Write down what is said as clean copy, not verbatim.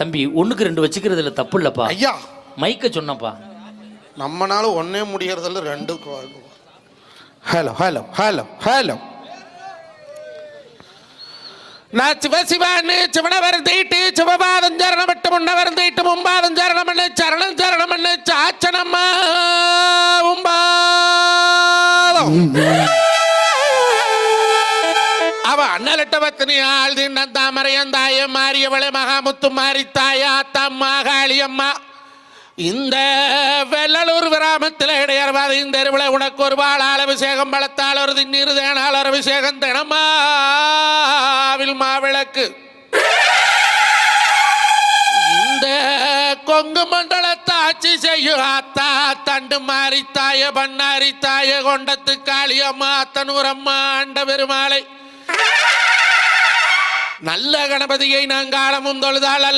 தம்பி 1க்கு 2 வச்சுக்கிறதுல தப்பு இல்லப்பா. ஐயா மைக்க சொன்னப்பா. நம்மனால ஒன்னே முடியறதில்ல 2க்கு. Hello hello hello hello. நான் சிவசிவான்னு சிவன வருந்திட்டு சிவபாதம் சரணம் விட்டு முன்ன வருந்திட்டு மும்பாதம் சரணம் பண்ணு சரணம் சரணம் பண்ணு சாச்சனம்மா உம்பாதம். அவ அண்ணலட்ட பத்தினி ஆள் தின்ன தாமரையந்தாய மாரியவளை மகாமுத்து மாரித்தாயா தம்மா காளியம்மா. இந்த வெள்ளலூர் கிராமத்தில் இடையர்வாத இந்த தெருவில் உனக்கு ஒரு வாழால் அபிஷேகம் பலத்தால் ஒரு திண்ணீர் தேனால் ஒரு அபிஷேகம் தினமாவில் மாவிளக்கு. இந்த கொங்கு மண்டலத்தை ஆட்சி செய்யும் ஆத்தா தண்டு மாரித்தாய பண்ணாரித்தாய கொண்டத்து காளியம்மா அத்தனூரம்மா ஆண்ட பெருமாளை நல்ல கணபதியை நான் காலமும் தொழுதால் அல்ல